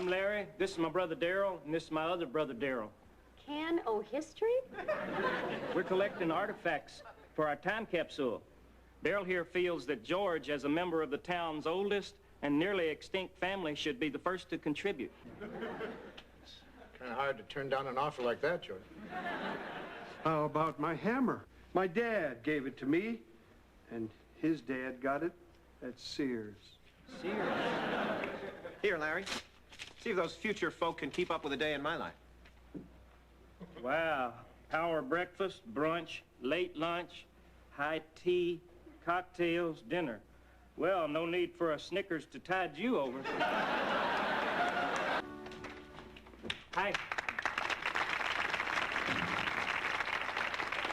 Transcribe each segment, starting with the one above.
I'm Larry. This is my brother Darryl, and this is my other brother Darryl. Can O history? We're collecting artifacts for our time capsule. Darryl here feels that George, as a member of the town's oldest and nearly extinct family, should be the first to contribute. It's kind of hard to turn down an offer like that, George. How about my hammer? My dad gave it to me, and his dad got it at Sears. Sears? Here, Larry. See if those future folk can keep up with a day in my life. Wow. Power breakfast, brunch, late lunch, high tea, cocktails, dinner. Well, no need for a Snickers to tide you over. Hi.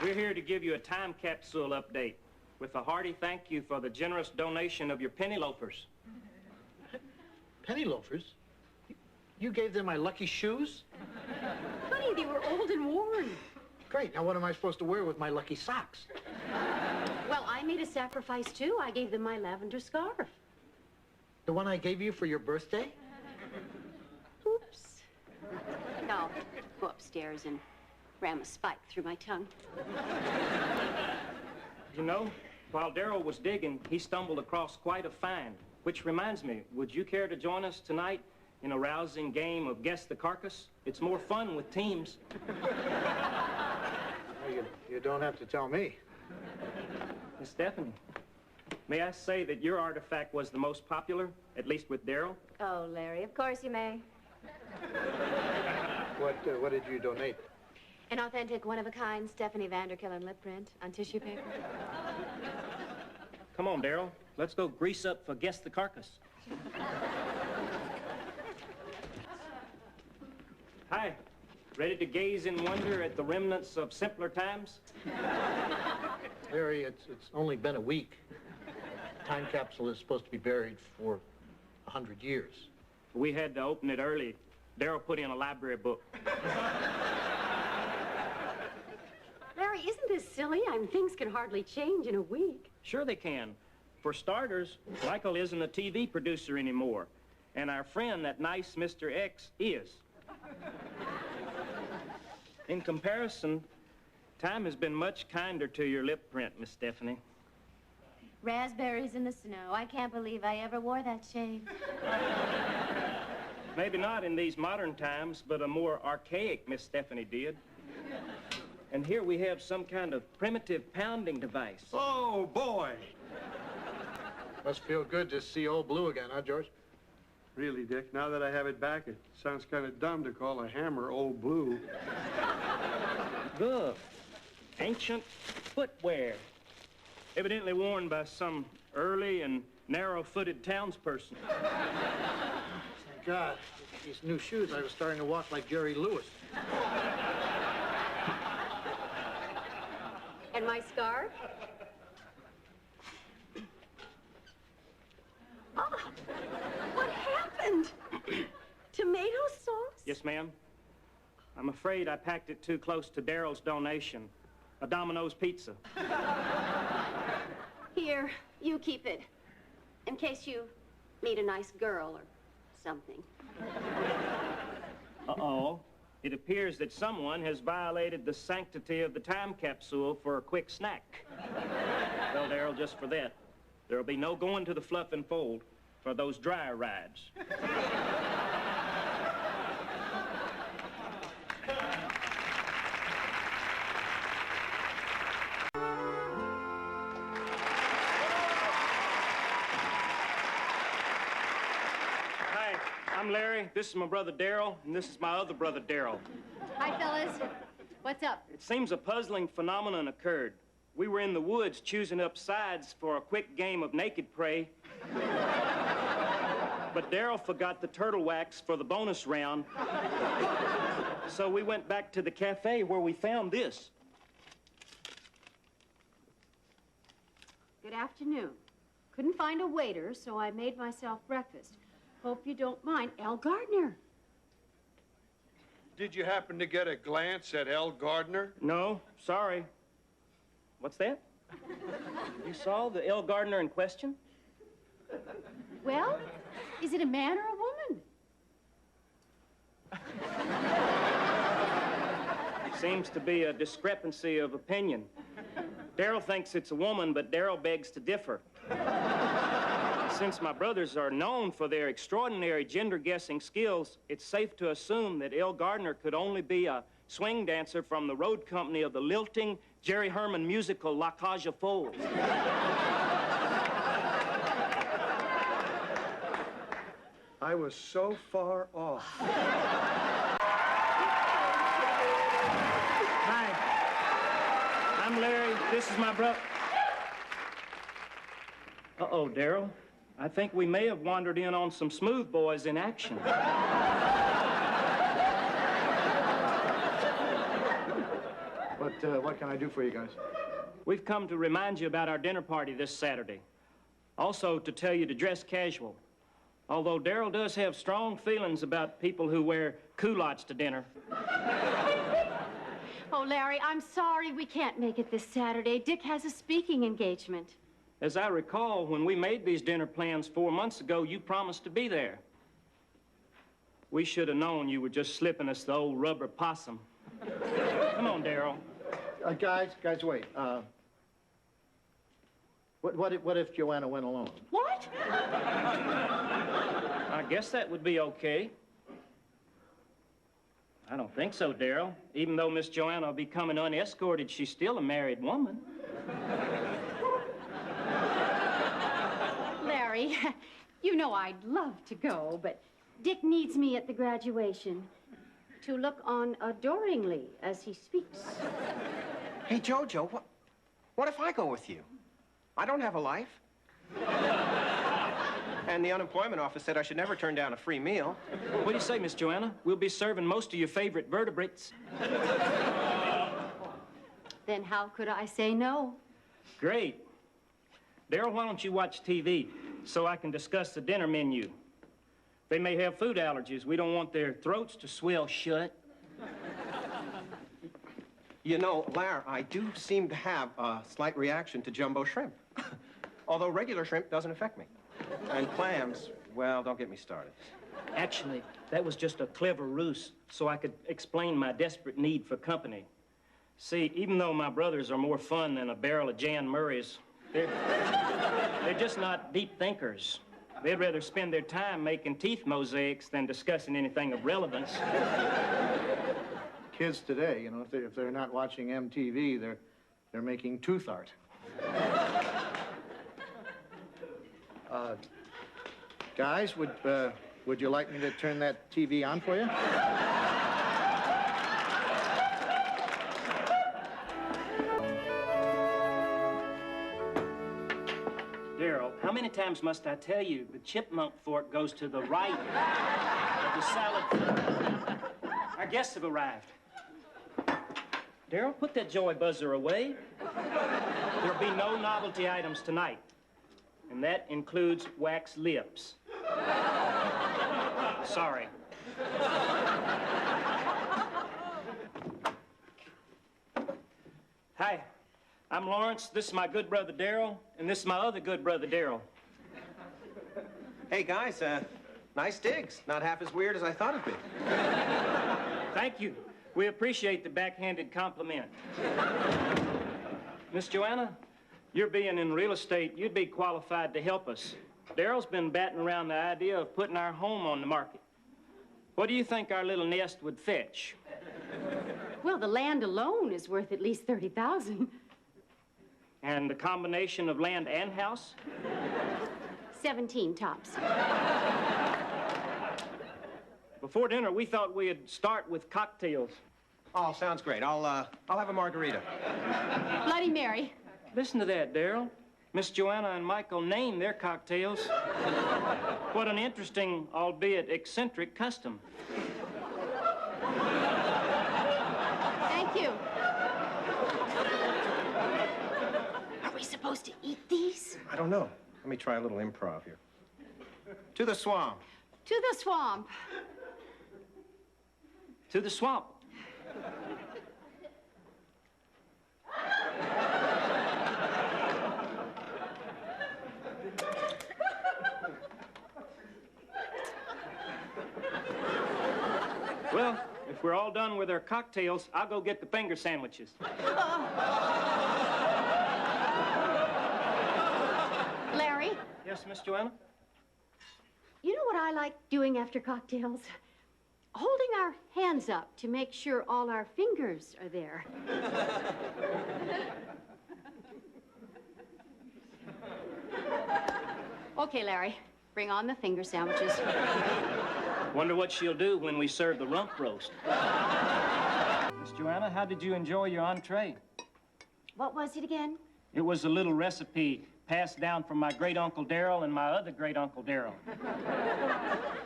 We're here to give you a time capsule update with a hearty thank you for the generous donation of your penny loafers. Penny loafers? You gave them my lucky shoes? Honey, they were old and worn. Great. Now what am I supposed to wear with my lucky socks? Well, I made a sacrifice, too. I gave them my lavender scarf. The one I gave you for your birthday? Oops. No, go upstairs and ram a spike through my tongue. You know, while Darryl was digging, he stumbled across quite a find. Which reminds me, would you care to join us tonight in a rousing game of Guess the Carcass? It's more fun with teams. You don't have to tell me. Miss Stephanie, may I say that your artifact was the most popular, at least with Darryl? Oh, Larry, of course you may. What did you donate? An authentic, one-of-a-kind Stephanie Vanderkillen lip print on tissue paper. Come on, Darryl. Let's go grease up for Guess the Carcass. Hi. Ready to gaze in wonder at the remnants of simpler times? Larry, it's only been a week. Time capsule is supposed to be buried for 100 years. We had to open it early. Darryl put in a library book. Larry, isn't this silly? Things can hardly change in a week. Sure they can. For starters, Michael isn't a TV producer anymore. And our friend, that nice Mr. X, is. In comparison, time has been much kinder to your lip print, Miss Stephanie. Raspberries in the snow. I can't believe I ever wore that shade. Maybe not in these modern times, but a more archaic Miss Stephanie did. And here we have some kind of primitive pounding device. Oh, boy. Must feel good to see old blue again, huh, George? Really, Dick, now that I have it back, it sounds kind of dumb to call a hammer old blue. Look, ancient footwear. Evidently worn by some early and narrow-footed townsperson. Thank God. These new shoes, I was starting to walk like Jerry Lewis. And my scarf? Oh, what happened? Tomato sauce? Yes, ma'am. I'm afraid I packed it too close to Darryl's donation, a Domino's pizza. Here, you keep it. In case you meet a nice girl or something. Uh-oh. It appears that someone has violated the sanctity of the time capsule for a quick snack. Well, Darryl, just for that, there'll be no going to the fluff and fold for those dry rides. Hi, I'm Larry. This is my brother Darryl, and this is my other brother Darryl. Hi, fellas. What's up? It seems a puzzling phenomenon occurred. We were in the woods choosing up sides for a quick game of naked prey. But Darryl forgot the turtle wax for the bonus round. So we went back to the cafe where we found this. Good afternoon. Couldn't find a waiter, so I made myself breakfast. Hope you don't mind. L. Gardner. Did you happen to get a glance at L. Gardner? No, sorry. What's that? You saw the L. Gardner in question? Well, is it a man or a woman? Seems to be a discrepancy of opinion. Darryl thinks it's a woman, but Darryl begs to differ. Since my brothers are known for their extraordinary gender-guessing skills, it's safe to assume that Elle Gardner could only be a swing dancer from the road company of the lilting Jerry Herman musical La Cage aux Folles. I was so far off. Hi, I'm Larry. This is my brother. Uh-oh, Darryl. I think we may have wandered in on some smooth boys in action. What can I do for you guys? We've come to remind you about our dinner party this Saturday. Also, to tell you to dress casual. Although Darryl does have strong feelings about people who wear culottes to dinner. Oh, Larry, I'm sorry we can't make it this Saturday. Dick has a speaking engagement. As I recall, when we made these dinner plans 4 months ago, you promised to be there. We should have known you were just slipping us the old rubber possum. Come on, Darryl. Guys, wait. What if Joanna went alone? What? I guess that would be okay. I don't think so, Darryl. Even though Miss Joanna will be coming unescorted, she's still a married woman. Larry, you know I'd love to go, but Dick needs me at the graduation to look on adoringly as he speaks. Hey, Jojo, what if I go with you? I don't have a life. And the unemployment office said I should never turn down a free meal. What do you say, Miss Joanna? We'll be serving most of your favorite vertebrates. Then how could I say no? Great. Darryl, why don't you watch TV so I can discuss the dinner menu? They may have food allergies. We don't want their throats to swell shut. You know, Lar, I do seem to have a slight reaction to jumbo shrimp. Although regular shrimp doesn't affect me. And clams, well, don't get me started. Actually, that was just a clever ruse so I could explain my desperate need for company. See, even though my brothers are more fun than a barrel of Jan Murray's, they're just not deep thinkers. They'd rather spend their time making teeth mosaics than discussing anything of relevance. Kids today, you know, if they're not watching MTV, they're making tooth art. Guys, would you like me to turn that TV on for you? Darryl, how many times must I tell you the chipmunk fork goes to the right of the salad fork? Our guests have arrived. Darryl, put that joy buzzer away. There'll be no novelty items tonight, and that includes wax lips. Sorry. Hi, I'm Lawrence. This is my good brother Darryl, and this is my other good brother Darryl. Hey, guys, nice digs. Not half as weird as I thought it'd be. Thank you. We appreciate the backhanded compliment. Miss Joanna, you're being in real estate, you'd be qualified to help us. Darryl's been batting around the idea of putting our home on the market. What do you think our little nest would fetch? Well, the land alone is worth at least $30,000. And the combination of land and house? 17 tops. Before dinner, we thought we'd start with cocktails. Oh, sounds great. I'll have a margarita. Bloody Mary. Listen to that, Darryl. Miss Joanna and Michael named their cocktails. What an interesting, albeit eccentric, custom. Thank you. Are we supposed to eat these? I don't know. Let me try a little improv here. To the swamp. To the swamp. To the swamp. Well, if If we're all done with our cocktails, I'll go get the finger sandwiches. Larry? Yes, Miss Joanna? You know what I like doing after cocktails? Holding our hands up to make sure all our fingers are there. Okay, Larry, bring on the finger sandwiches. Wonder what she'll do when we serve the rump roast. Miss Joanna, how did you enjoy your entree? What was it again? It was a little recipe passed down from my great-uncle Darryl and my other great-uncle Darryl.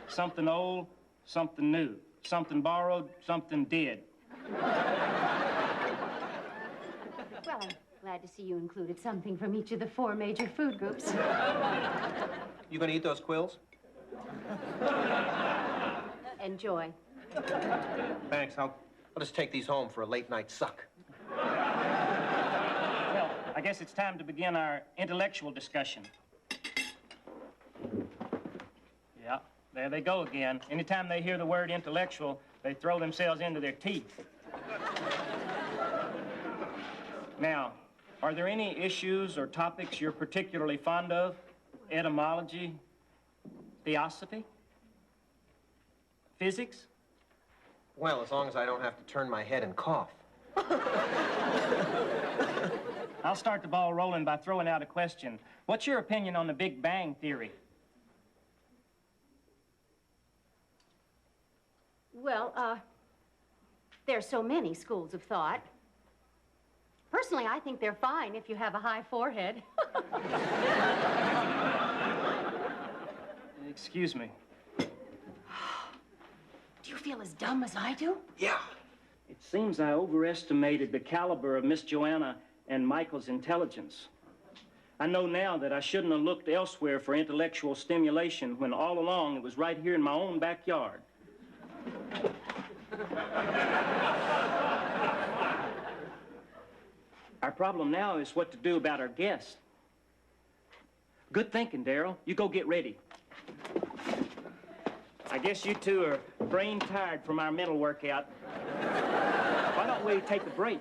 Something old, something new. Something borrowed, something dead. Well, I'm glad to see you included something from each of the 4 major food groups. You gonna eat those quills? Enjoy. Thanks. I'll just take these home for a late-night suck. Well, I guess it's time to begin our intellectual discussion. Yeah, there they go again. Anytime they hear the word intellectual, they throw themselves into their teeth. Now, are there any issues or topics you're particularly fond of? Etymology, theosophy, physics? Well, as long as I don't have to turn my head and cough. I'll start the ball rolling by throwing out a question. What's your opinion on the Big Bang Theory? Well, there's so many schools of thought. Personally, I think they're fine if you have a high forehead. Excuse me. Do you feel as dumb as I do? Yeah. It seems I overestimated the caliber of Miss Joanna and Michael's intelligence. I know now that I shouldn't have looked elsewhere for intellectual stimulation when all along it was right here in my own backyard. Our problem now is what to do about our guest. Good thinking, Darryl. You go get ready. I guess you two are brain tired from our mental workout. Why don't we take a break?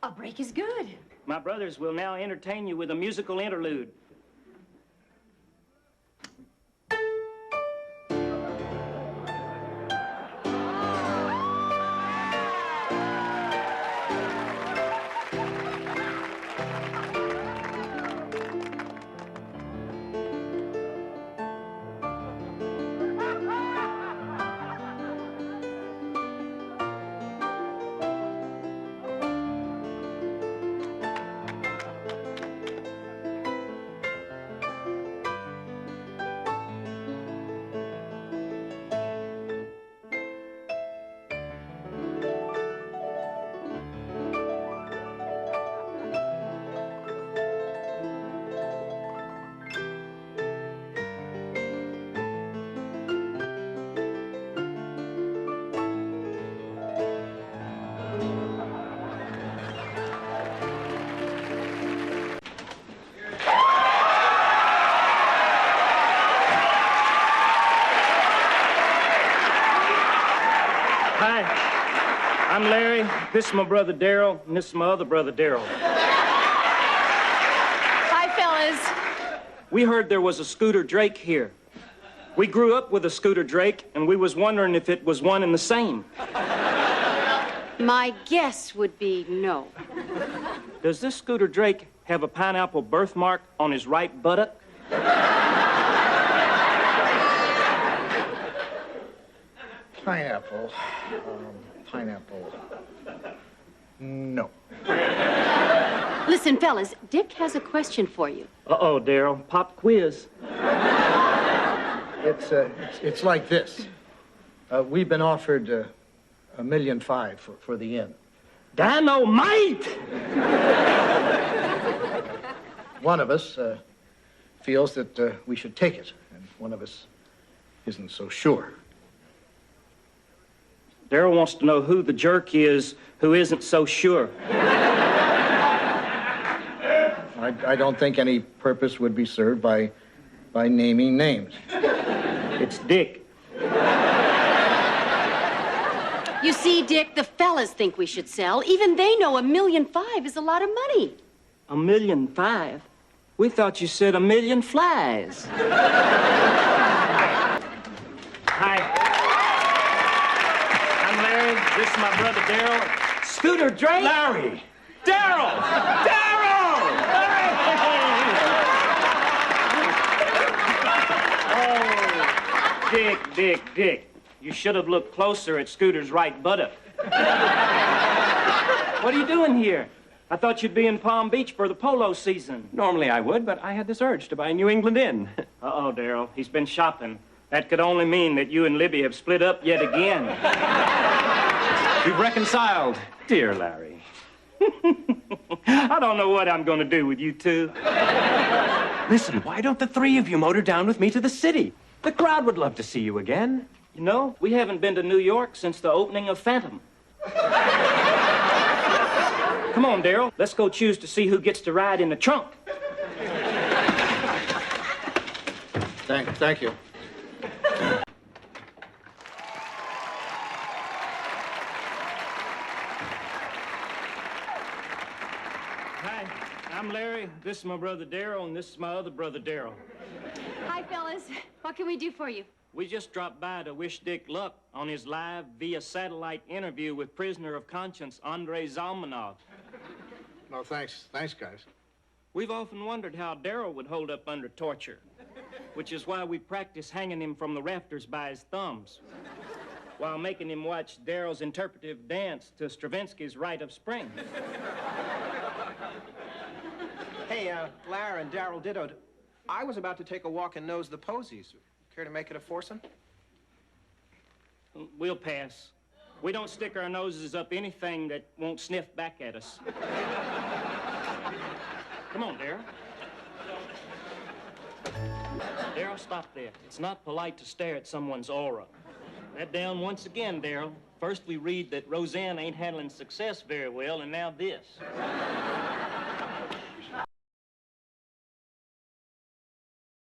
A break is good. My brothers will now entertain you with a musical interlude. Hi, I'm Larry. This is my brother Darryl, and this is my other brother Darryl. Hi, fellas. We heard there was a Scooter Drake here. We grew up with a Scooter Drake, and we was wondering if it was one and the same. My guess would be no. Does this Scooter Drake have a pineapple birthmark on his right buttock? Pineapple. Pineapple. No. Listen, fellas, Dick has a question for you. Uh-oh, Darryl. Pop quiz. It's like this. We've been offered $1.5 million for the inn. Dynamite! One of us feels that we should take it, and one of us isn't so sure. Darryl wants to know who the jerk is who isn't so sure. I don't think any purpose would be served by naming names. It's Dick. You see, Dick, the fellas think we should sell. Even they know $1.5 million is a lot of money. $1.5 million? We thought you said 1,000,000 flies. Hi. I'm Larry. This is my brother Darryl. Scooter Drake. Larry! Darryl! Darryl! Oh, Dick. You should have looked closer at Scooter's right buttock. What are you doing here? I thought you'd be in Palm Beach for the polo season. Normally I would, but I had this urge to buy a New England Inn. Uh-oh, Darryl. He's been shopping. That could only mean that you and Libby have split up yet again. We've reconciled, dear Larry. I don't know what I'm going to do with you two. Listen, why don't the three of you motor down with me to the city? The crowd would love to see you again. You know, we haven't been to New York since the opening of Phantom. Come on, Darryl. Let's go choose to see who gets to ride in the trunk. Thank you. Hi, I'm Larry. This is my brother Darryl, and this is my other brother Darryl. Hi, fellas. What can we do for you? We just dropped by to wish Dick luck on his live via satellite interview with prisoner of conscience Andrei Zalmanov. No, thanks, guys. We've often wondered how Darryl would hold up under torture, which is why we practice hanging him from the rafters by his thumbs while making him watch Darryl's interpretive dance to Stravinsky's Rite of Spring. Hey, Larry and Darryl dittoed. I was about to take a walk and nose the posies. Care to make it a foursome? We'll pass. We don't stick our noses up anything that won't sniff back at us. Come on, Darryl. Darryl, stop there. It's not polite to stare at someone's aura. That down once again, Darryl. First we read that Roseanne ain't handling success very well, and now this.